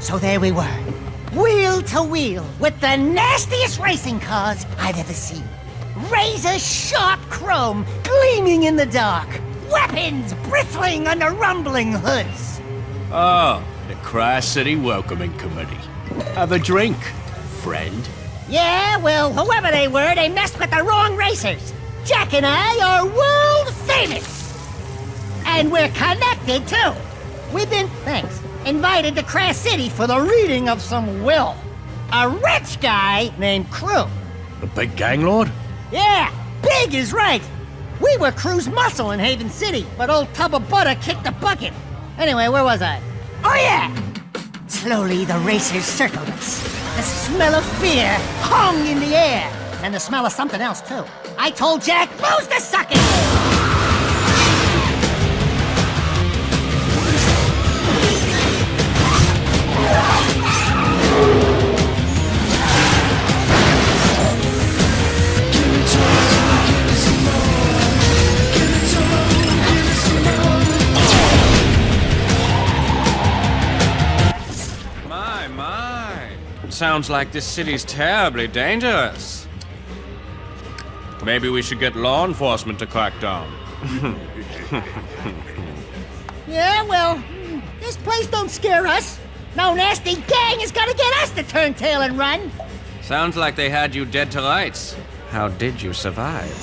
So there we were, wheel to wheel, with the nastiest racing cars I've ever seen. Razor-sharp chrome gleaming in the dark, weapons bristling under rumbling hoods. Oh, the Tri-City Welcoming Committee. Have a drink, friend. Yeah, well, whoever they were, they messed with the wrong racers. Jack and I are world famous. And we're connected, too. We've been, invited to Crash City for the reading of some will. A rich guy named Crew. The big gang lord? Yeah, big is right. We were Crew's muscle in Haven City, but old Tub of Butter kicked the bucket. Anyway, where was I? Oh yeah! Slowly the racers circled us. The smell of fear hung in the air. And the smell of something else, too. I told Jack, lose the suckers! My. Sounds like this city's terribly dangerous. Maybe we should get law enforcement to crack down. Yeah, well, this place don't scare us. No nasty gang is gonna get us to turn tail and run. Sounds like they had you dead to rights. How did you survive?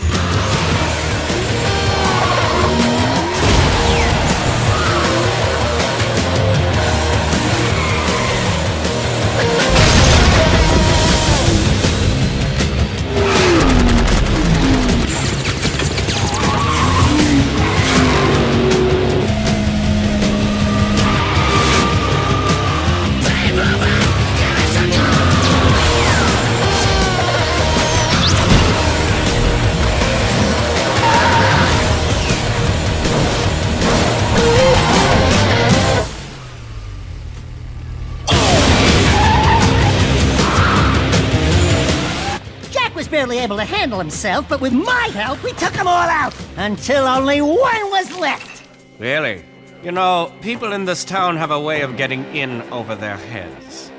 Barely able to handle himself, but with my help, we took them all out, until only one was left. Really? You know, people in this town have a way of getting in over their heads.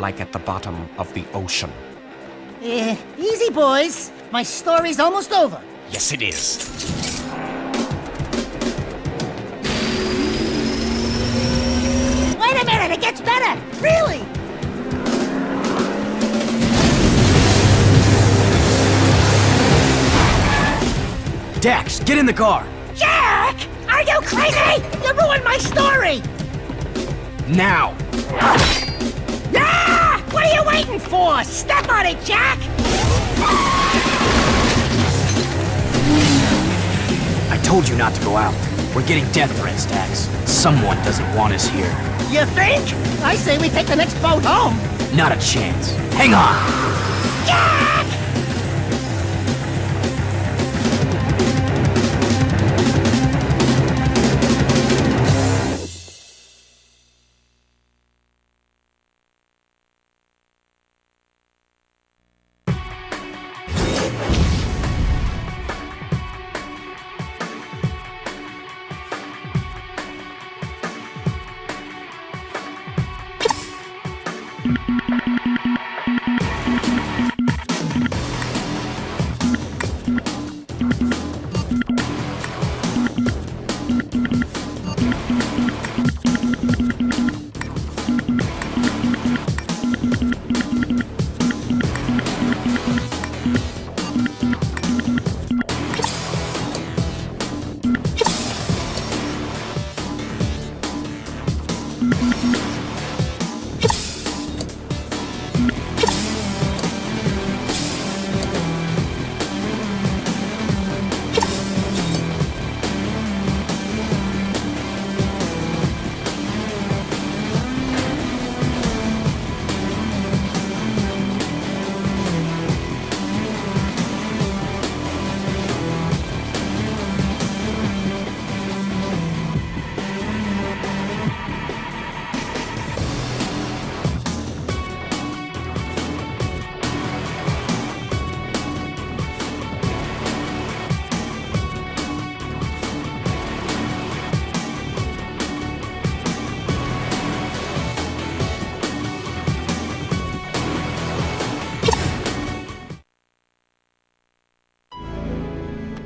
Like at the bottom of the ocean. Easy, boys. My story's almost over. Yes, it is. Wait a minute, it gets better! Really! Dax, get in the car! Jack! Are you crazy? You ruined my story! Now! Ah! What are you waiting for? Step on it, Jack! I told you not to go out. We're getting death threats, Dax. Someone doesn't want us here. You think? I say we take the next boat home. Not a chance. Hang on! Jack!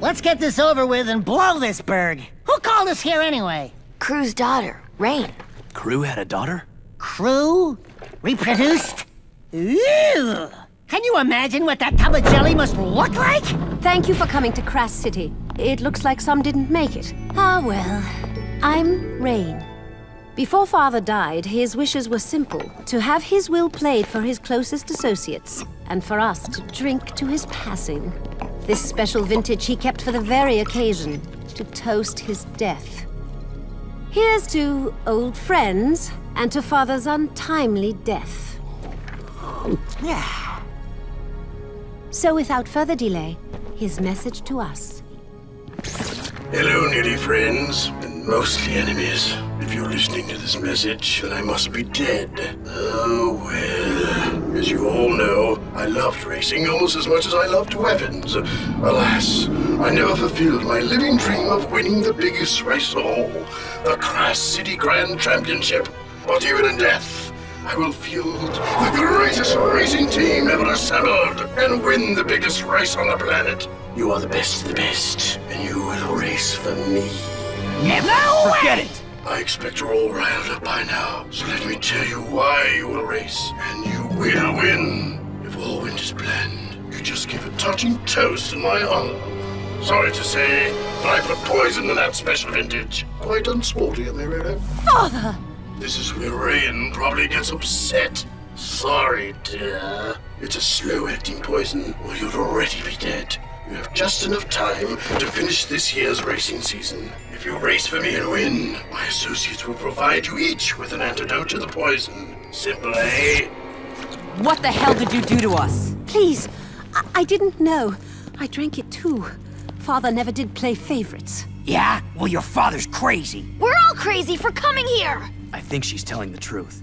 Let's get this over with and blow this bird. Who called us here anyway? Crew's daughter, Rain. Crew had a daughter? Crew? Reproduced? Ew! Can you imagine what that tub of jelly must look like? Thank you for coming to Crass City. It looks like some didn't make it. Ah, well. I'm Rain. Before Father died, his wishes were simple. To have his will played for his closest associates, and for us to drink to his passing. This special vintage he kept for the very occasion, to toast his death. Here's to old friends, and to Father's untimely death. So without further delay, his message to us. Hello, nearly friends, and mostly enemies. If you're listening to this message, then I must be dead. Oh, well. As you all know, I loved racing almost as much as I loved weapons. Alas, I never fulfilled my living dream of winning the biggest race of all, the Crass City Grand Championship. But even in death, I will field the greatest racing team ever assembled and win the biggest race on the planet. You are the best of the best, and you will race for me. Never Forget it! I expect you're all riled up by now, so let me tell you why you will race, and you will win. If all went as planned, you just give a touching toast in my honor. Sorry to say, but I put poison in that special vintage. Quite unsporty, am I right? Father! This is where Rain probably gets upset. Sorry, dear. It's a slow-acting poison, or you'd already be dead. You have just enough time to finish this year's racing season. If you race for me and win, my associates will provide you each with an antidote to the poison. Simple, eh? What the hell did you do to us? Please, I didn't know. I drank it too. Father never did play favorites. Yeah? Well, your father's crazy. We're all crazy for coming here! I think she's telling the truth.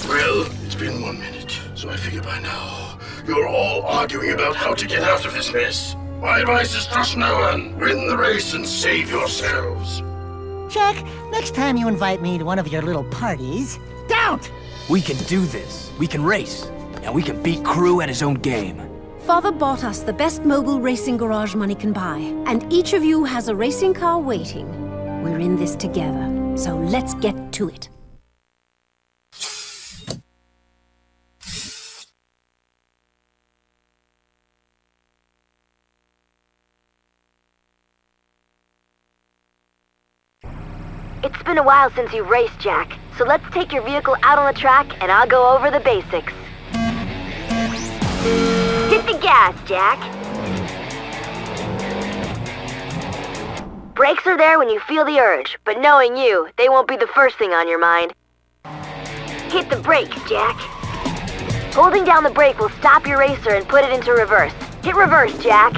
Well, it's been 1 minute, so I figure by now you're all arguing about how to get out of this mess. My advice is trust no one. Win the race and save yourselves. Jack, next time you invite me to one of your little parties, don't! We can do this. We can race. And we can beat Crew at his own game. Father bought us the best mobile racing garage money can buy, and each of you has a racing car waiting. We're in this together, so let's get to it. It's been a while since you've raced, Jack, so let's take your vehicle out on the track and I'll go over the basics. Hit the gas, Jack. Brakes are there when you feel the urge, but knowing you, they won't be the first thing on your mind. Hit the brakes, Jack. Holding down the brake will stop your racer and put it into reverse. Hit reverse, Jack.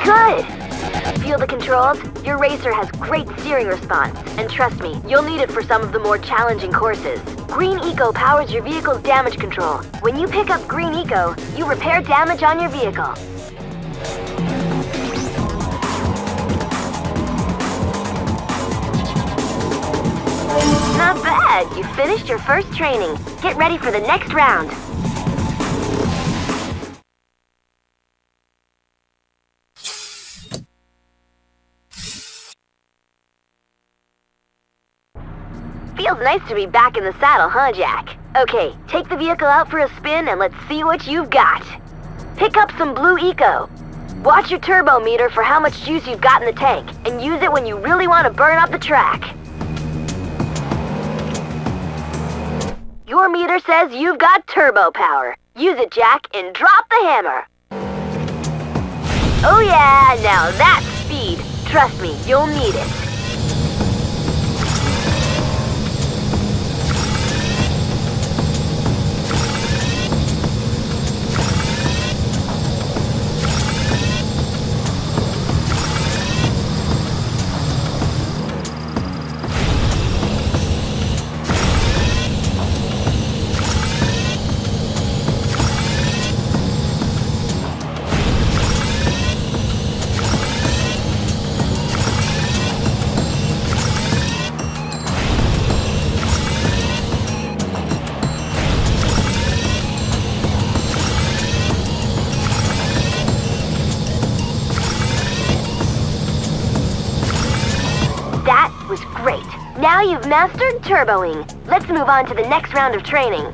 Good! Feel the controls? Your racer has great steering response, and trust me, you'll need it for some of the more challenging courses. Green Eco powers your vehicle's damage control. When you pick up Green Eco, you repair damage on your vehicle. Not bad! You finished your first training. Get ready for the next round. Feels nice to be back in the saddle, huh, Jack? Okay, take the vehicle out for a spin and let's see what you've got. Pick up some blue eco. Watch your turbo meter for how much juice you've got in the tank, and use it when you really want to burn up the track. Your meter says you've got turbo power. Use it, Jak, and drop the hammer. Oh yeah, now that's speed. Trust me, you'll need it. That was great. Now you've mastered turboing. Let's move on to the next round of training.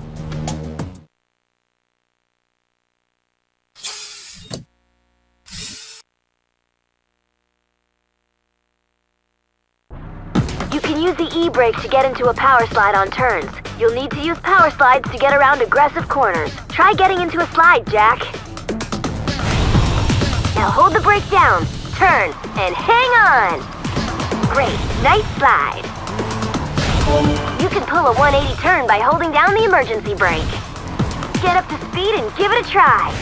You can use the E-brake to get into a power slide on turns. You'll need to use power slides to get around aggressive corners. Try getting into a slide, Jak. Now hold the brake down, turn, and hang on! Great, nice slide. You can pull a 180 turn by holding down the emergency brake. Get up to speed and give it a try.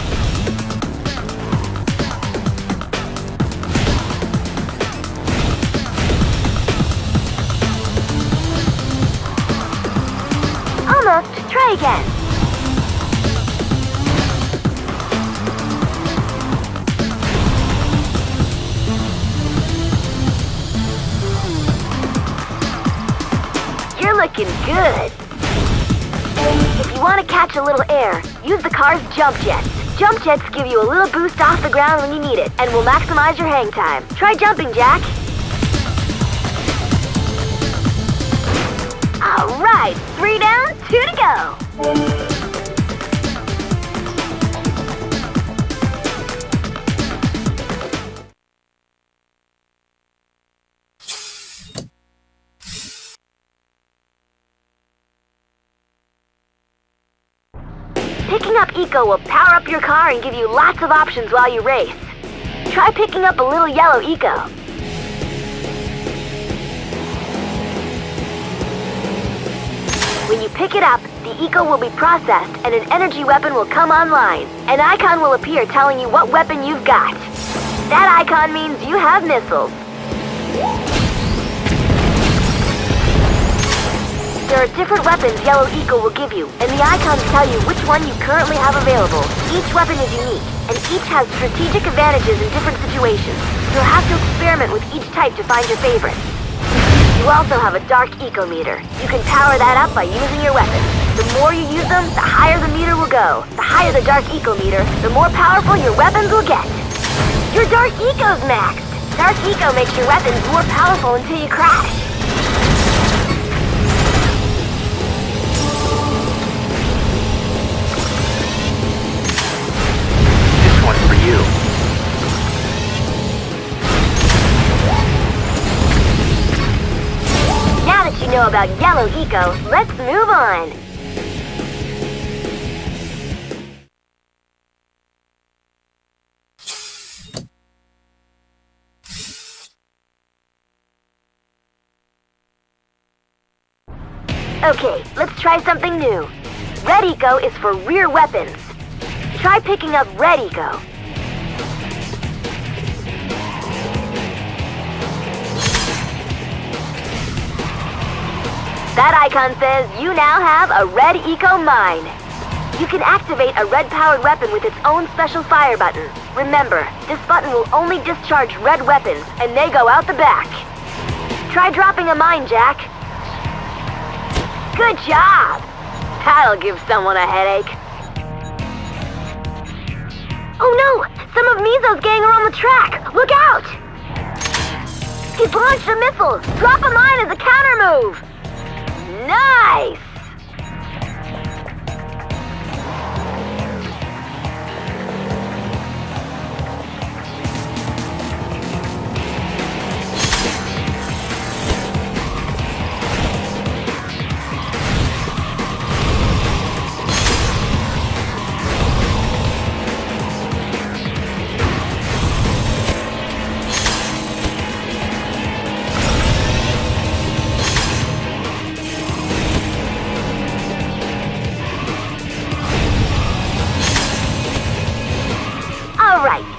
Almost, try again. You're looking good. If you want to catch a little air, use the car's jump jets. Jump jets give you a little boost off the ground when you need it, and will maximize your hang time. Try jumping, Jak. All right, 3 down, 2 to go. Picking up eco will power up your car and give you lots of options while you race. Try picking up a little yellow eco. When you pick it up, the eco will be processed and an energy weapon will come online. An icon will appear telling you what weapon you've got. That icon means you have missiles. There are different weapons Yellow Eco will give you, and the icons tell you which one you currently have available. Each weapon is unique, and each has strategic advantages in different situations. You'll have to experiment with each type to find your favorite. You also have a Dark Eco meter. You can power that up by using your weapons. The more you use them, the higher the meter will go. The higher the Dark Eco meter, the more powerful your weapons will get. Your Dark Eco's maxed! Dark Eco makes your weapons more powerful until you crash. One for you. Now that you know about Yellow Eco, let's move on. Okay, let's try something new. Red Eco is for rear weapons. Try picking up Red Eco. That icon says you now have a Red Eco mine. You can activate a red-powered weapon with its own special fire button. Remember, this button will only discharge red weapons, and they go out the back. Try dropping a mine, Jak. Good job! That'll give someone a headache. Oh no! Some of Mizo's gang are on the track! Look out! He's launched a missile! Drop a mine as a counter move! Nice!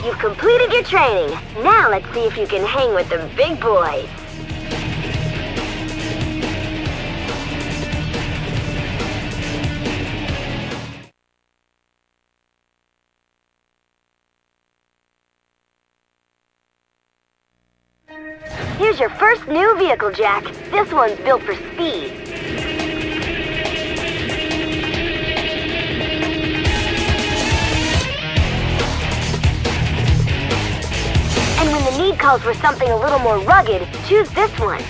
You've completed your training. Now let's see if you can hang with the big boys. Here's your first new vehicle, Jak. This one's built for speed. And when the need calls for something a little more rugged, choose this one.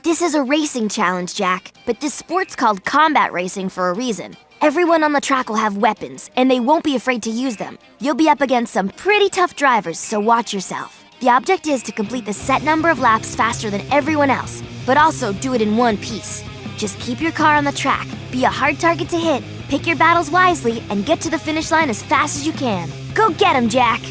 This is a racing challenge, Jak, but this sport's called combat racing for a reason. Everyone on the track will have weapons, and they won't be afraid to use them. You'll be up against some pretty tough drivers, so watch yourself. The object is to complete the set number of laps faster than everyone else, but also do it in one piece. Just keep your car on the track, be a hard target to hit, pick your battles wisely, and get to the finish line as fast as you can. Go get 'em, Jak!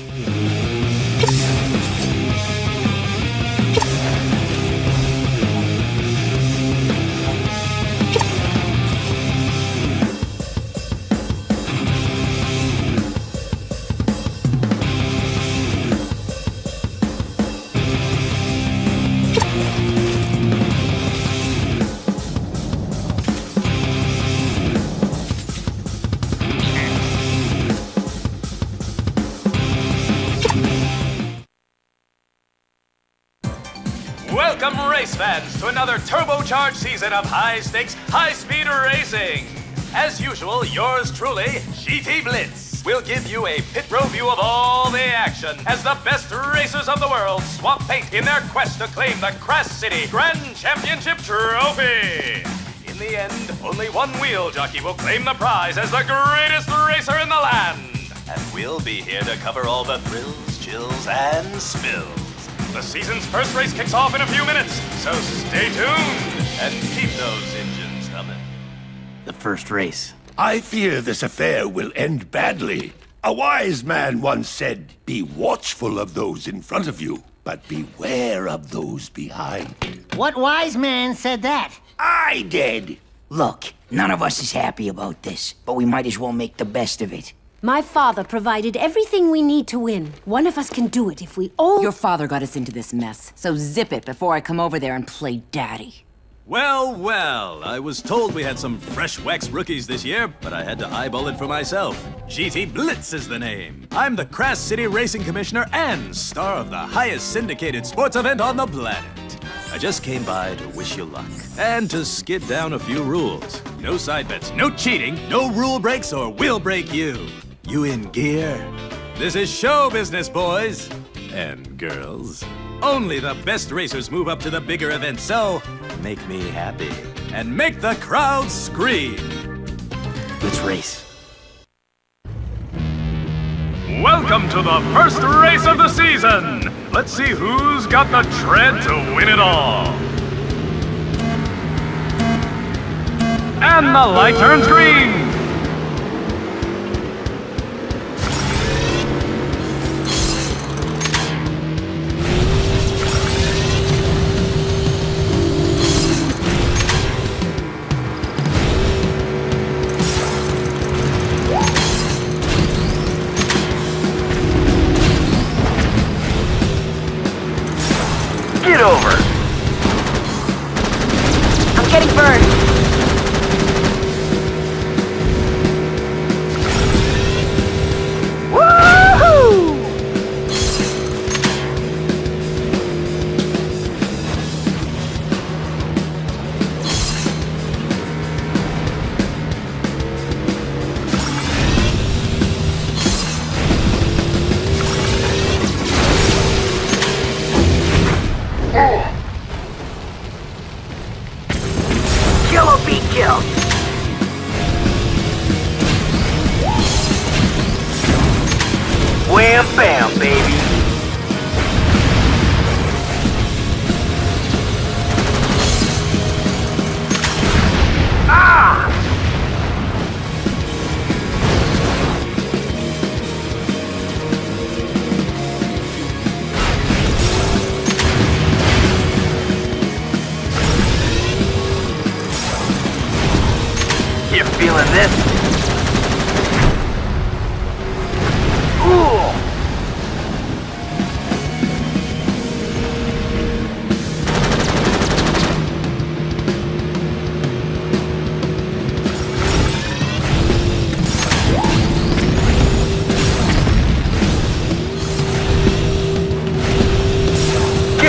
Welcome, race fans, to another turbocharged season of high-stakes, high-speed racing. As usual, yours truly, GT Blitz, will give you a pit row view of all the action as the best racers of the world swap paint in their quest to claim the Crass City Grand Championship Trophy. In the end, only one wheel jockey will claim the prize as the greatest racer in the land. And we'll be here to cover all the thrills, chills, and spills. The season's first race kicks off in a few minutes, so stay tuned and keep those engines humming. The first race. I fear this affair will end badly. A wise man once said, "Be watchful of those in front of you, but beware of those behind." What wise man said that? I did. Look, none of us is happy about this, but we might as well make the best of it. My father provided everything we need to win. One of us can do it if we all... Your father got us into this mess, so zip it before I come over there and play daddy. Well, well, I was told we had some fresh wax rookies this year, but I had to eyeball it for myself. GT Blitz is the name. I'm the Crass City Racing Commissioner and star of the highest syndicated sports event on the planet. I just came by to wish you luck and to skid down a few rules. No side bets, no cheating, no rule breaks or we'll break you. You in gear? This is show business, boys and girls. Only the best racers move up to the bigger events, so make me happy and make the crowd scream. Let's race. Welcome to the first race of the season. Let's see who's got the tread to win it all. And the light turns green. Get over! I'm getting burned. Woohoo!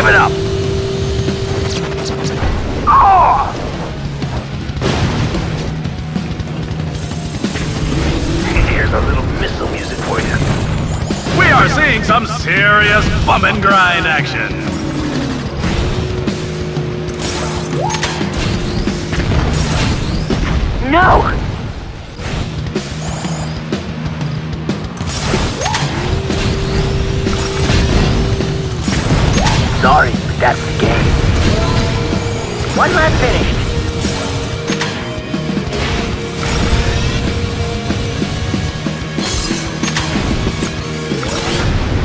Give it up! Oh! Here's a little missile music for you. We are seeing some serious bump and grind action. No! Sorry, but that's the game. One lap finished.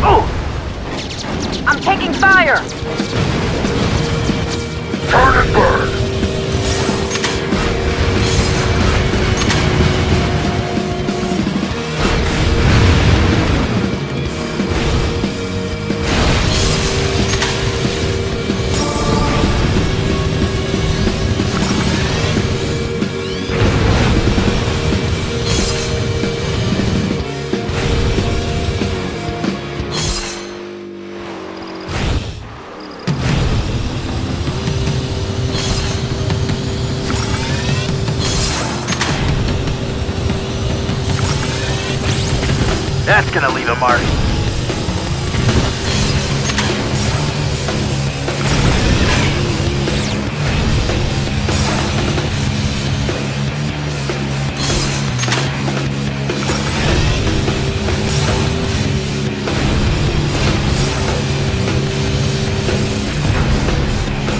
Oh! I'm taking fire! Turn and burn! That's gonna leave a mark.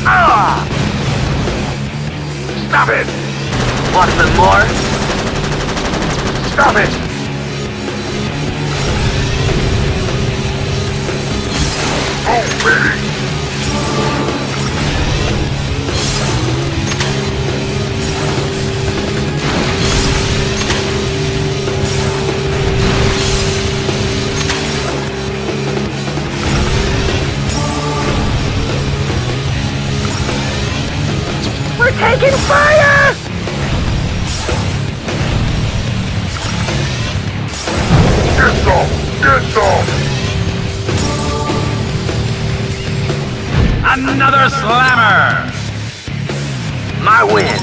Ah! Stop it! Want some more? Stop it! Already! We're taking fire! Get some! Get some! Another slammer! My win.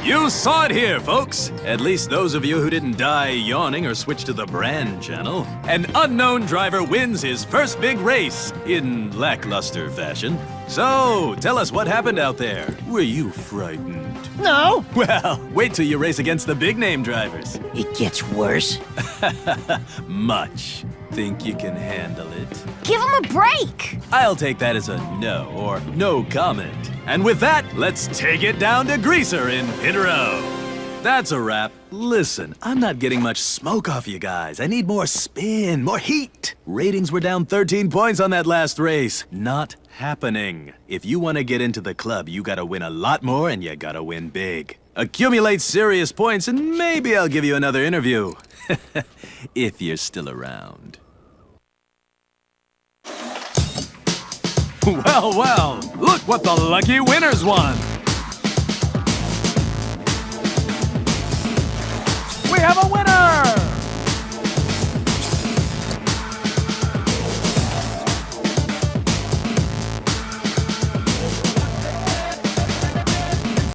You saw it here, folks! At least those of you who didn't die yawning or switch to the brand channel. An unknown driver wins his first big race, in lackluster fashion. So, tell us what happened out there. Were you frightened? No! Well, wait till you race against the big-name drivers. It gets worse. Much. Think you can handle it? Give him a break! I'll take that as a no, or no comment. And with that, let's take it down to Greaser in Pit Row. That's a wrap. Listen, I'm not getting much smoke off you guys. I need more spin, more heat. Ratings were down 13 points on that last race. Not happening. If you want to get into the club, you gotta win a lot more and you gotta win big. Accumulate serious points and maybe I'll give you another interview. If you're still around. Well, well, look what the lucky winners won. We have a winner!